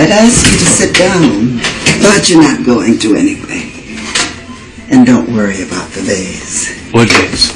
I'd ask you to sit down, but you're not going to anyway. And don't worry about the vase. What vase?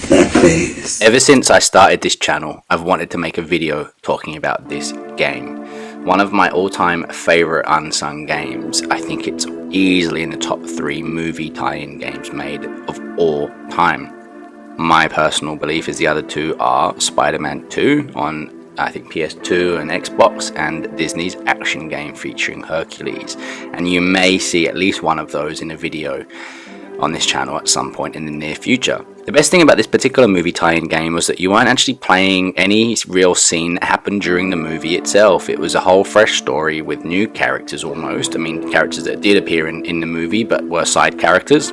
That vase. Ever since I started this channel, I've wanted to make a video talking about this game. One of my all-time favorite unsung games. I think it's easily in the top 3 movie tie-in games made of all time. My personal belief is the other two are Spider-Man 2 on I think PS2 and Xbox, and Disney's action game featuring Hercules. And you may see at least one of those in a video on this channel at some point in the near future. The best thing about this particular movie tie-in game was that you weren't actually playing any real scene that happened during the movie itself. It was a whole fresh story with new characters almost. I mean, characters that did appear in the movie but were side characters.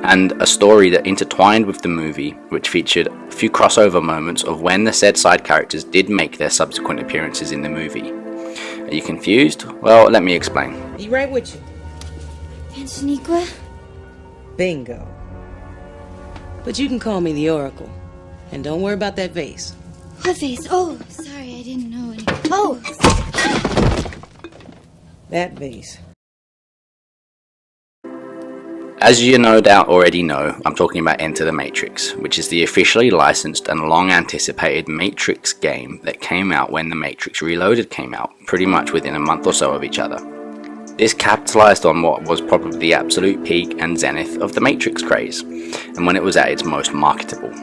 And a story that intertwined with the movie, which featured a few crossover moments of when the said side characters did make their subsequent appearances in the movie. Are you confused? Well, let me explain. Be right with you. And Shaniqua? Bingo. But you can call me the Oracle. And don't worry about that vase. What vase? Oh, sorry, I didn't know any. Oh! That vase. As you no doubt already know, I'm talking about Enter the Matrix, which is the officially licensed and long anticipated Matrix game that came out when The Matrix Reloaded came out, pretty much within a month or so of each other. This capitalized on what was probably the absolute peak and zenith of the Matrix craze, and when it was at its most marketable.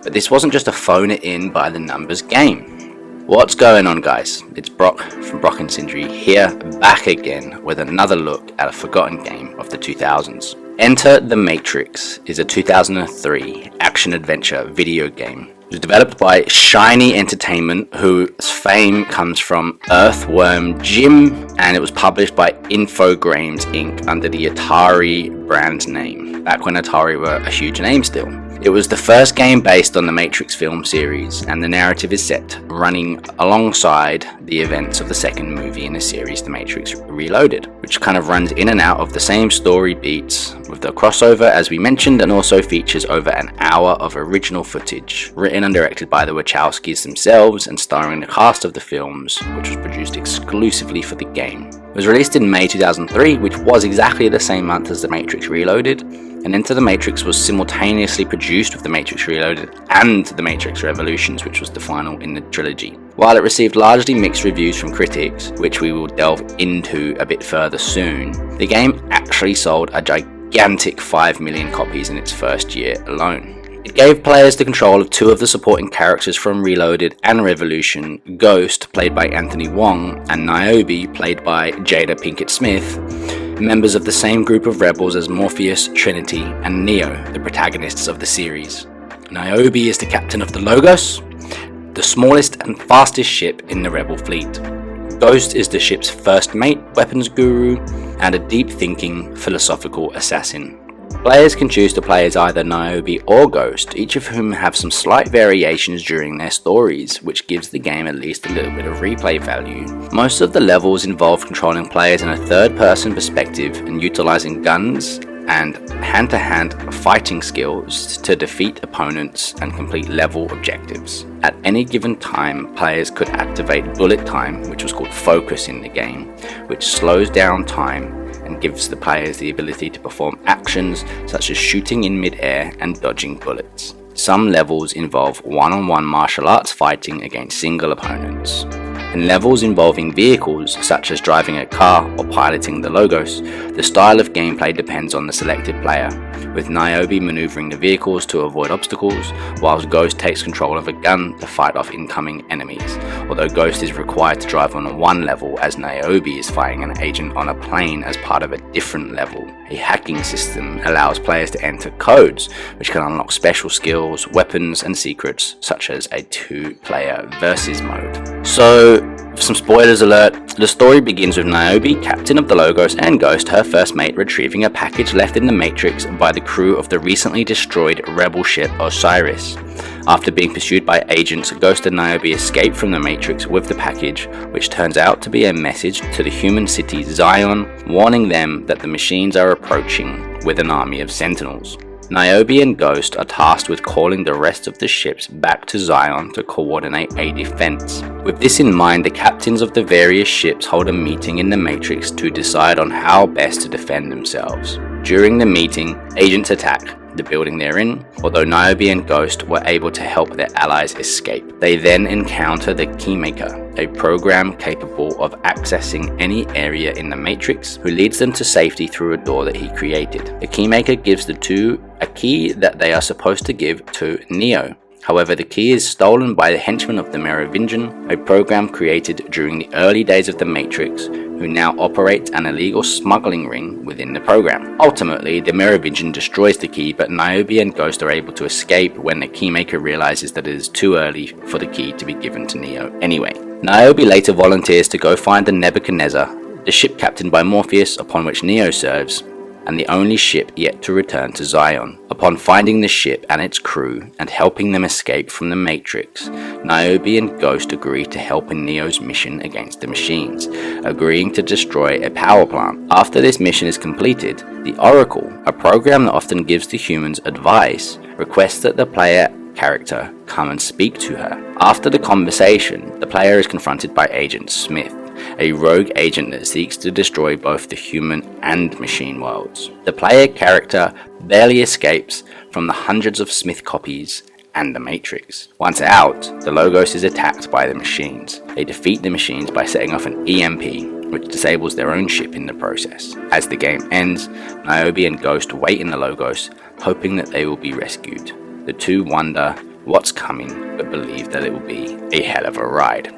But this wasn't just a phone it in by the numbers game. What's going on, guys? It's Brock from Brock and Sindri here, back again with another look at a forgotten game of the 2000s. Enter the Matrix is a 2003 action-adventure video game. It was developed by Shiny Entertainment, whose fame comes from Earthworm Jim, and it was published by Infogrames Inc. under the Atari brand name, back when Atari were a huge name still. It was the first game based on the Matrix film series, and the narrative is set running alongside the events of the second movie in the series, The Matrix Reloaded, which kind of runs in and out of the same story beats with the crossover as we mentioned, and also features over an hour of original footage, written and directed by the Wachowskis themselves and starring the cast of the films, which was produced exclusively for the game. It was released in May 2003, which was exactly the same month as The Matrix Reloaded, and Enter the Matrix was simultaneously produced with The Matrix Reloaded and The Matrix Revolutions, which was the final in the trilogy. While it received largely mixed reviews from critics, which we will delve into a bit further soon, the game actually sold a gigantic 5 million copies in its first year alone. It gave players the control of 2 of the supporting characters from Reloaded and Revolution, Ghost, played by Anthony Wong, and Niobe, played by Jada Pinkett Smith, members of the same group of rebels as Morpheus, Trinity, and Neo, the protagonists of the series. Niobe is the captain of the Logos, the smallest and fastest ship in the rebel fleet. Ghost is the ship's first mate, weapons guru, and a deep-thinking, philosophical assassin. Players can choose to play as either Niobe or Ghost, each of whom have some slight variations during their stories, which gives the game at least a little bit of replay value. Most of the levels involve controlling players in a third-person perspective and utilizing guns and hand-to-hand fighting skills to defeat opponents and complete level objectives. At any given time, players could activate bullet time, which was called focus in the game, which slows down time and gives the players the ability to perform actions such as shooting in mid-air and dodging bullets. Some levels involve one-on-one martial arts fighting against single opponents. In levels involving vehicles, such as driving a car or piloting the Logos, the style of gameplay depends on the selected player, with Niobe maneuvering the vehicles to avoid obstacles, whilst Ghost takes control of a gun to fight off incoming enemies, although Ghost is required to drive on one level as Niobe is fighting an agent on a plane as part of a different level. A hacking system allows players to enter codes, which can unlock special skills, weapons, and secrets, such as a 2-player versus mode. So, some spoilers alert, the story begins with Niobe, captain of the Logos, and Ghost, her first mate, retrieving a package left in the Matrix by the crew of the recently destroyed rebel ship Osiris. After being pursued by agents, Ghost and Niobe escape from the Matrix with the package, which turns out to be a message to the human city Zion, warning them that the machines are approaching with an army of sentinels. Niobe and Ghost are tasked with calling the rest of the ships back to Zion to coordinate a defense. With this in mind, the captains of the various ships hold a meeting in the Matrix to decide on how best to defend themselves. During the meeting, agents attack the building they're in, although Niobe and Ghost were able to help their allies escape. They then encounter the Keymaker, a program capable of accessing any area in the Matrix, who leads them to safety through a door that he created. The Keymaker gives the two a key that they are supposed to give to Neo. However, the key is stolen by the henchmen of the Merovingian, a program created during the early days of the Matrix, who now operates an illegal smuggling ring within the program. Ultimately, the Merovingian destroys the key, but Niobe and Ghost are able to escape when the Keymaker realizes that it is too early for the key to be given to Neo anyway. Niobe later volunteers to go find the Nebuchadnezzar, the ship captained by Morpheus upon which Neo serves, and the only ship yet to return to Zion. Upon finding the ship and its crew and helping them escape from the Matrix, Niobe and Ghost agree to help in Neo's mission against the machines, agreeing to destroy a power plant. After this mission is completed, the Oracle, a program that often gives the humans advice, requests that the player character come and speak to her. After the conversation, the player is confronted by Agent Smith, a rogue agent that seeks to destroy both the human and machine worlds. The player character barely escapes from the hundreds of Smith copies and the Matrix. Once out, the Logos is attacked by the machines. They defeat the machines by setting off an EMP, which disables their own ship in the process. As the game ends, Niobe and Ghost wait in the Logos, hoping that they will be rescued. The two wonder what's coming, but believe that it will be a hell of a ride.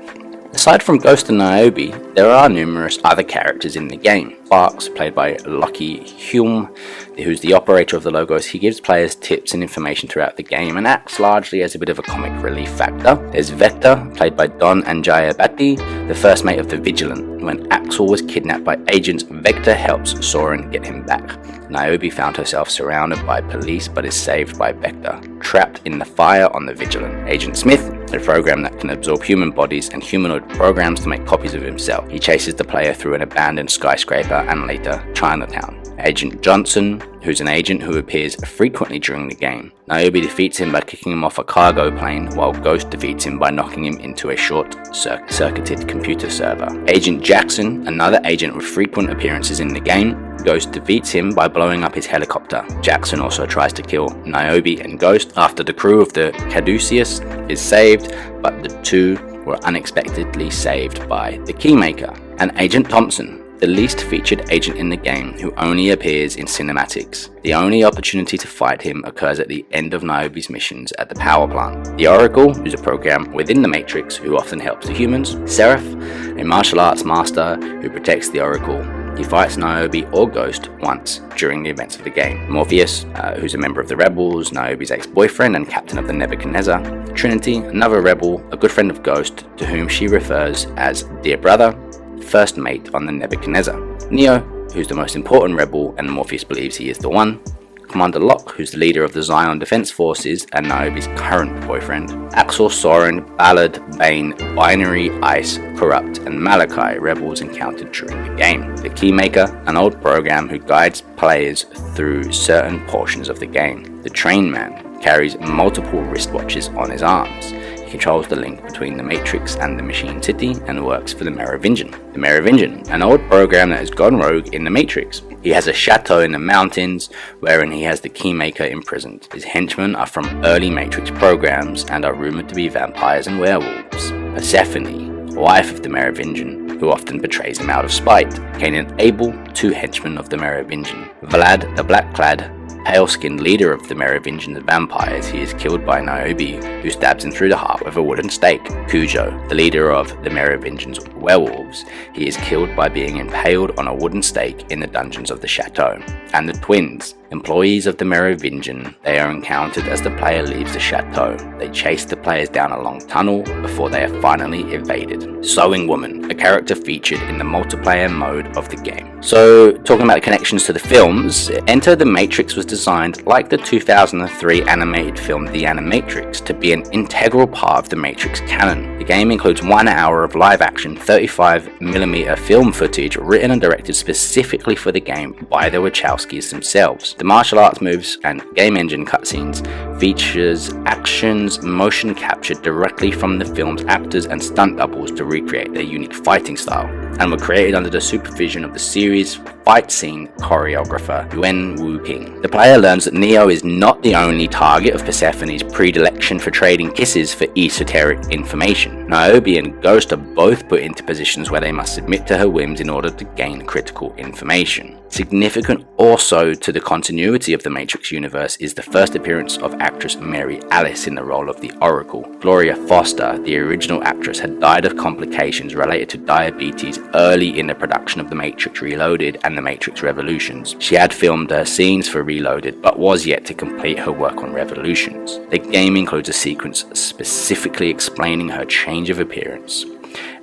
Aside from Ghost and Niobe, there are numerous other characters in the game. Sparks, played by Lucky Hume, who's the operator of the Logos. He gives players tips and information throughout the game and acts largely as a bit of a comic relief factor. There's Vector, played by Don Anjayabati, the first mate of the Vigilant. When Axel was kidnapped by agents, Vector helps Soren get him back. Niobe found herself surrounded by police but is saved by Vector, trapped in the fire on the Vigilant. Agent Smith, a program that can absorb human bodies and humanoid programs to make copies of himself. He chases the player through an abandoned skyscraper and later Chinatown. Agent Johnson, who's an agent who appears frequently during the game. Niobe defeats him by kicking him off a cargo plane, while Ghost defeats him by knocking him into a short-circuited computer server. Agent Jackson, another agent with frequent appearances in the game, Ghost defeats him by blowing up his helicopter. Jackson also tries to kill Niobe and Ghost after the crew of the Caduceus is saved, but the two were unexpectedly saved by the Keymaker. And Agent Thompson, the least featured agent in the game, who only appears in cinematics. The only opportunity to fight him occurs at the end of Niobe's missions at the power plant. The Oracle, who's a program within the Matrix who often helps the humans. Seraph, a martial arts master who protects the Oracle. He fights Niobe or Ghost once during the events of the game. Morpheus, who's a member of the Rebels, Niobe's ex-boyfriend and captain of the Nebuchadnezzar. Trinity, another rebel, a good friend of Ghost, to whom she refers as Dear Brother, first mate on the Nebuchadnezzar. Neo, who's the most important rebel and Morpheus believes he is the one. Commander Locke, who's the leader of the Zion Defense Forces and Niobe's current boyfriend. Axel, Soren, Ballard, Bane, Binary, Ice, Corrupt, and Malachi, rebels encountered during the game. The Keymaker, an old program who guides players through certain portions of the game. The Train Man carries multiple wristwatches on his arms. He controls the link between the Matrix and the Machine City and works for the Merovingian. The Merovingian, an old program that has gone rogue in the Matrix. He has a chateau in the mountains wherein he has the Keymaker imprisoned. His henchmen are from early Matrix programs and are rumored to be vampires and werewolves. Persephone, wife of the Merovingian, who often betrays him out of spite. Cain and Abel, two henchmen of the Merovingian. Vlad, the black-clad, pale-skinned leader of the Merovingian vampires, he is killed by Niobe, who stabs him through the heart with a wooden stake. Cujo, the leader of the Merovingian's werewolves, he is killed by being impaled on a wooden stake in the dungeons of the chateau. And the twins, employees of the Merovingian, they are encountered as the player leaves the chateau. They chase the players down a long tunnel before they are finally evaded. Sewing Woman, a character featured in the multiplayer mode of the game. So, talking about the connections to the films, Enter the Matrix was designed, like the 2003 animated film The Animatrix, to be an integral part of the Matrix canon. The game includes 1 hour of live-action 35mm film footage written and directed specifically for the game by the Wachowskis Wachowskis themselves. The martial arts moves and game engine cutscenes features actions motion captured directly from the film's actors and stunt doubles to recreate their unique fighting style, and were created under the supervision of the series' fight scene choreographer Yuen Wu-ping. The player learns that Neo is not the only target of Persephone's predilection for trading kisses for esoteric information. Niobe and Ghost are both put into positions where they must submit to her whims in order to gain critical information. Significant also to the continuity of the Matrix universe is the first appearance of actress Mary Alice in the role of the Oracle. Gloria Foster, the original actress, had died of complications related to diabetes early in the production of The Matrix Reloaded and The Matrix Revolutions. She had filmed her scenes for Reloaded, but was yet to complete her work on Revolutions. The game includes a sequence specifically explaining her change of appearance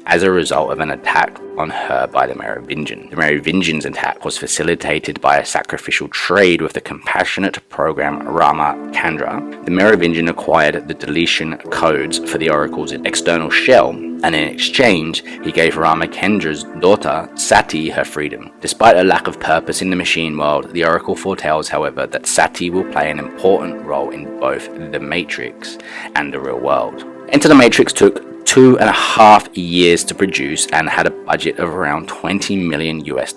as a result of an attack on her by the Merovingian. The Merovingian's attack was facilitated by a sacrificial trade with the compassionate program Rama Kandra. The Merovingian acquired the deletion codes for the Oracle's external shell, and in exchange, he gave Rama Kendra's daughter, Sati, her freedom. Despite a lack of purpose in the machine world, the Oracle foretells, however, that Sati will play an important role in both the Matrix and the real world. Enter the Matrix took 2.5 years to produce and had a budget of around $20 million US,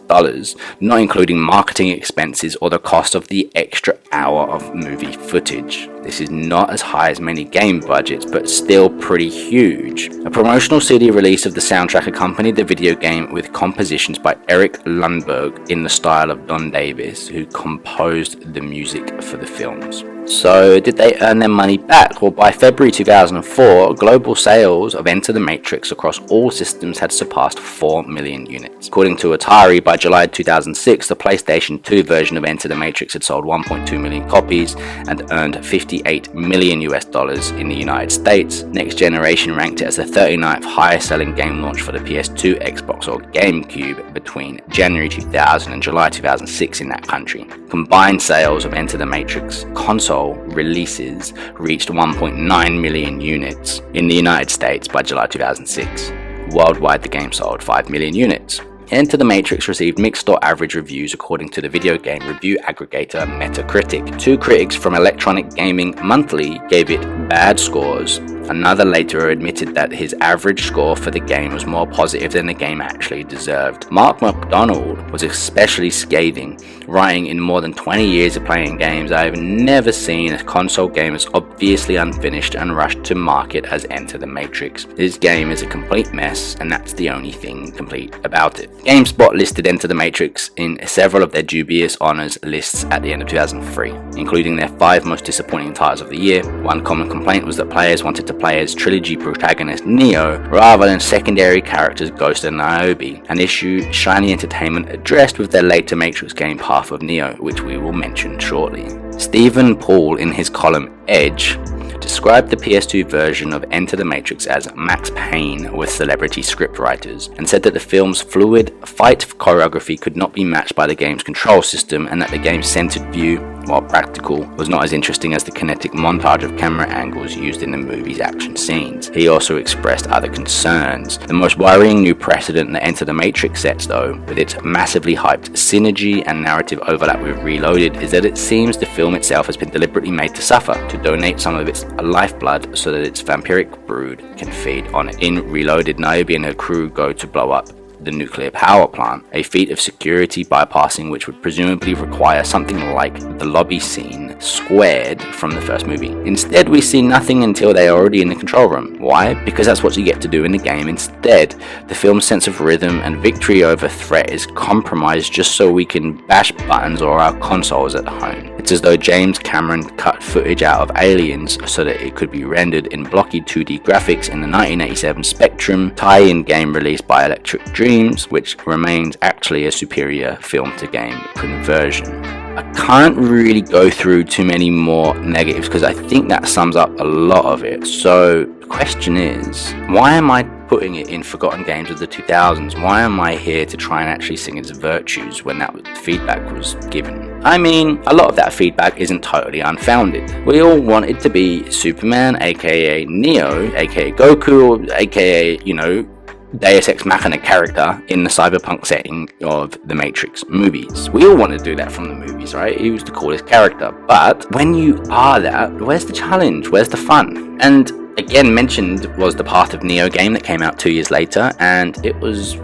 not including marketing expenses or the cost of the extra hour of movie footage. This is not as high as many game budgets, but still pretty huge. A promotional CD release of the soundtrack accompanied the video game with compositions by Eric Lundberg in the style of Don Davis, who composed the music for the films. So, did they earn their money back? Well, by February 2004, global sales of Enter the Matrix across all systems had surpassed 4 million units. According to Atari, by July 2006, the PlayStation 2 version of Enter the Matrix had sold 1.2 million copies and earned $58 million US in the United States. Next Generation ranked it as the 39th highest selling game launch for the PS2, Xbox, or GameCube between January 2000 and July 2006 in that country. Combined sales of Enter the Matrix console releases reached 1.9 million units in the United States by July 2006. Worldwide, the game sold 5 million units. Enter the Matrix received mixed or average reviews according to the video game review aggregator Metacritic. Two critics from Electronic Gaming Monthly gave it bad scores. Another later admitted that his average score for the game was more positive than the game actually deserved. Mark McDonald was especially scathing, writing, "In more than 20 years of playing games, I have never seen a console game as obviously unfinished and rushed to market as Enter the Matrix. This game is a complete mess, and that's the only thing complete about it." GameSpot listed Enter the Matrix in several of their dubious honors lists at the end of 2003, including their 5 most disappointing titles of the year. One common complaint was that players wanted to play as trilogy protagonist Neo rather than secondary characters Ghost and Niobe, an issue Shiny Entertainment addressed with their later Matrix game Path of Neo, which we will mention shortly. Stephen Paul, in his column Edge, described the PS2 version of Enter the Matrix as Max Payne with celebrity scriptwriters, and said that the film's fluid fight choreography could not be matched by the game's control system, and that the game's centered view, while practical, was not as interesting as the kinetic montage of camera angles used in the movie's action scenes. He also expressed other concerns. The most worrying new precedent that Enter the Matrix sets, though, with its massively hyped synergy and narrative overlap with Reloaded, is that it seems the film itself has been deliberately made to suffer, to donate some of its lifeblood so that its vampiric brood can feed on it. In Reloaded, Niobe and her crew go to blow up the nuclear power plant, a feat of security bypassing which would presumably require something like the lobby scene squared from the first movie. Instead, we see nothing until they are already in the control room. Why? Because that's what you get to do in the game instead. The film's sense of rhythm and victory over threat is compromised just so we can bash buttons or our consoles at home. It's as though James Cameron cut footage out of Aliens so that it could be rendered in blocky 2D graphics in the 1987 Spectrum tie-in game released by Electric Dreams, which remains actually a superior film-to-game conversion. I can't really go through too many more negatives because I think that sums up a lot of it. So the question is, why am I putting it in Forgotten Games of the 2000s? Why am I here to try and actually sing its virtues when that feedback was given? I mean, a lot of that feedback isn't totally unfounded. We all want it to be Superman, aka Neo, aka Goku, aka, Deus Ex Machina character in the cyberpunk setting of the Matrix movies. We all want to do that from the movies, right? He was the coolest character. But when you are that, where's the challenge? Where's the fun? And again, mentioned was the Path of Neo game that came out 2 years later, and it was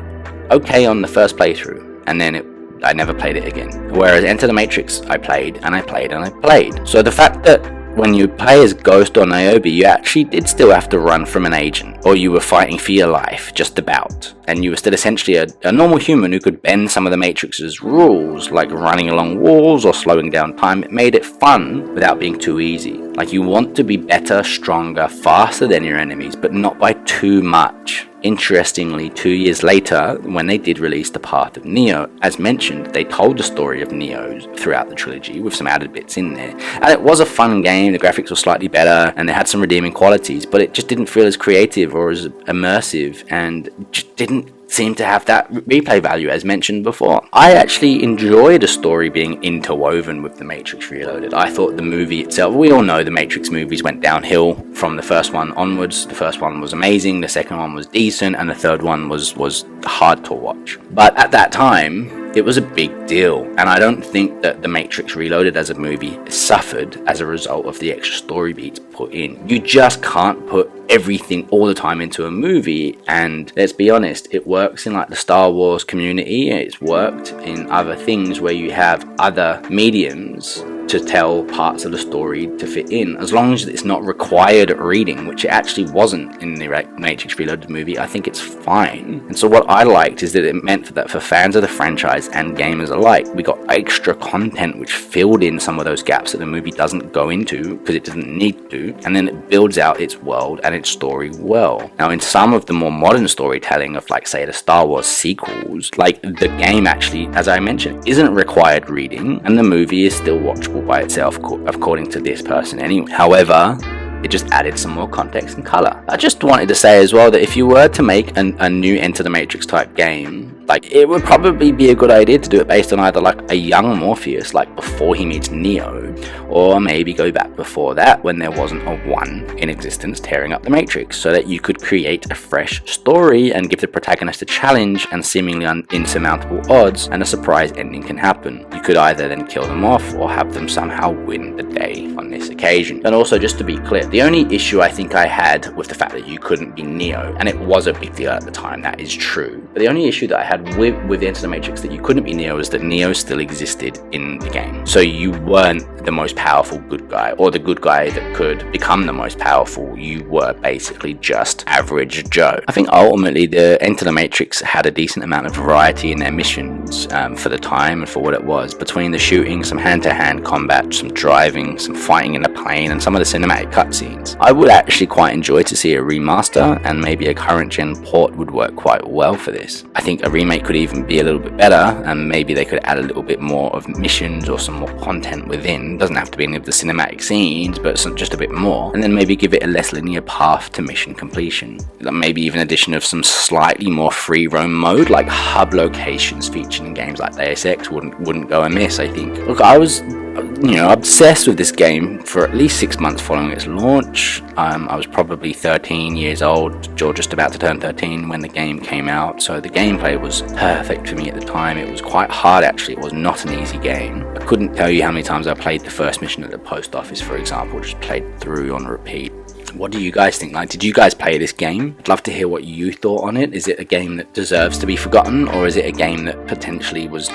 okay on the first playthrough, and then I never played it again. Whereas Enter the Matrix, I played and I played and I played. So the fact that when you play as Ghost or Niobe, you actually did still have to run from an agent, or you were fighting for your life, just about. And you were still essentially a normal human who could bend some of the Matrix's rules, like running along walls or slowing down time. It made it fun without being too easy. Like, you want to be better, stronger, faster than your enemies, but not by too much. Interestingly, 2 years later, when they did release The Path of Neo, as mentioned, they told the story of Neo throughout the trilogy with some added bits in there. And it was a fun game, the graphics were slightly better, and they had some redeeming qualities, but it just didn't feel as creative or as immersive, and just didn't seem to have that replay value as mentioned before. I actually enjoyed a story being interwoven with The Matrix Reloaded. I thought the movie itself, we all know the Matrix movies went downhill from the first one onwards. The first one was amazing, the second one was decent, and the third one was hard to watch. But at that time, it was a big deal, and I don't think that The Matrix Reloaded as a movie suffered as a result of the extra story beats put in. You just can't put everything all the time into a movie, and let's be honest, it works in like the Star Wars community, it's worked in other things where you have other mediums to tell parts of the story to fit in, as long as it's not required reading, which it actually wasn't in the Matrix Reloaded movie. I think it's fine. And so what I liked is that it meant that for fans of the franchise and gamers alike, we got extra content which filled in some of those gaps that the movie doesn't go into because it doesn't need to, and then it builds out its world and its story well. Now, in some of the more modern storytelling of, like, say, the Star Wars sequels, like, the game actually, as I mentioned, isn't required reading, and the movie is still watchable by itself, according to this person anyway. However, it just added some more context and color. I just wanted to say as well that if you were to make a new Enter the Matrix type game, like, it would probably be a good idea to do it based on either like a young Morpheus, like before he meets Neo, or maybe go back before that when there wasn't a one in existence tearing up the Matrix, so that you could create a fresh story and give the protagonist a challenge and seemingly insurmountable odds, and a surprise ending can happen. You could either then kill them off or have them somehow win the day on this occasion. And also, just to be clear, the only issue I think I had with the fact that you couldn't be Neo, and it was a big deal at the time, that is true, but the only issue that I had with Enter the Matrix that you couldn't be Neo is that Neo still existed in the game. So you weren't the most powerful good guy, or the good guy that could become the most powerful. You were basically just average Joe. I think ultimately the Enter the Matrix had a decent amount of variety in their missions for the time and for what it was. Between the shooting, some hand-to-hand combat, some driving, some fighting in a plane, and some of the cinematic cutscenes, I would actually quite enjoy to see a remaster, and maybe a current gen port would work quite well for this. I think a remake could even be a little bit better, and maybe they could add a little bit more of missions or some more content within. It doesn't have to be any of the cinematic scenes, but just a bit more, and then maybe give it a less linear path to mission completion. Maybe even addition of some slightly more free roam mode, like hub locations featured in games like Deus Ex wouldn't go amiss, I think. Look, I was obsessed with this game for at least 6 months following its launch. I was probably 13 years old, or just about to turn 13 when the game came out, so the gameplay was perfect for me at the time. It was quite hard, actually. It was not an easy game. I couldn't tell you how many times I played the first mission at the post office, for example, just played through on repeat. What do you guys think? Like, did you guys play this game? I'd love to hear what you thought on it. Is it a game that deserves to be forgotten, or is it a game that potentially was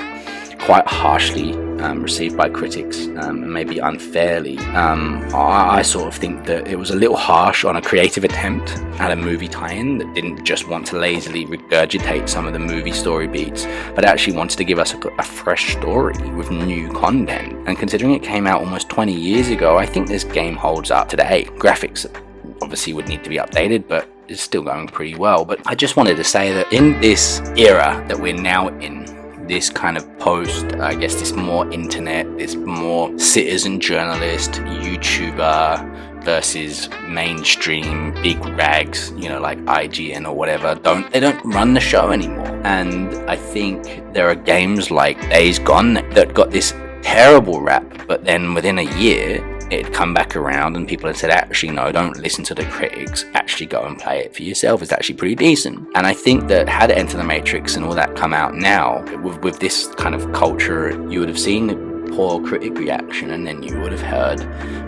quite harshly received by critics, and maybe unfairly? I sort of think that it was a little harsh on a creative attempt at a movie tie-in that didn't just want to lazily regurgitate some of the movie story beats, but actually wanted to give us a fresh story with new content. And considering it came out almost 20 years ago, I think this game holds up today. Graphics obviously would need to be updated, but it's still going pretty well. But I just wanted to say that in this era that we're now in, this kind of post, I guess, this more internet, this more citizen journalist, YouTuber versus mainstream big rags, like IGN or whatever, they don't run the show anymore. And I think there are games like Days Gone that got this terrible rap, but then within a year it'd come back around and people had said, actually no, don't listen to the critics, actually go and play it for yourself, it's actually pretty decent. And I think that had Enter the Matrix and all that come out now, with this kind of culture, you would have seen the poor critic reaction, and then you would have heard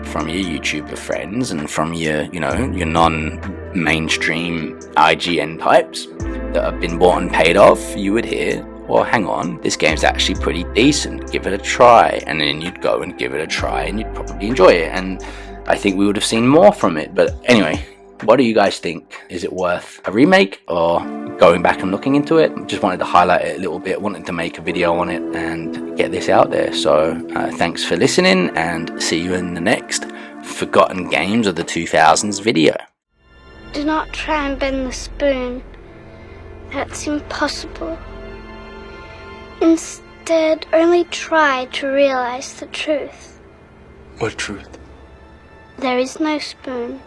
from your YouTuber friends and from your, you know, your non-mainstream IGN types that have been bought and paid off. You would hear, well, hang on, this game's actually pretty decent, give it a try. And then you'd go and give it a try and you'd probably enjoy it, and I think we would have seen more from it. But anyway, what do you guys think? Is it worth a remake or going back and looking into it? Just wanted to highlight it a little bit, wanted to make a video on it and get this out there. So thanks for listening, and see you in the next Forgotten Games of the 2000s video. Do not try and bend the spoon. That's impossible. Instead, only try to realize the truth. What truth? There is no spoon.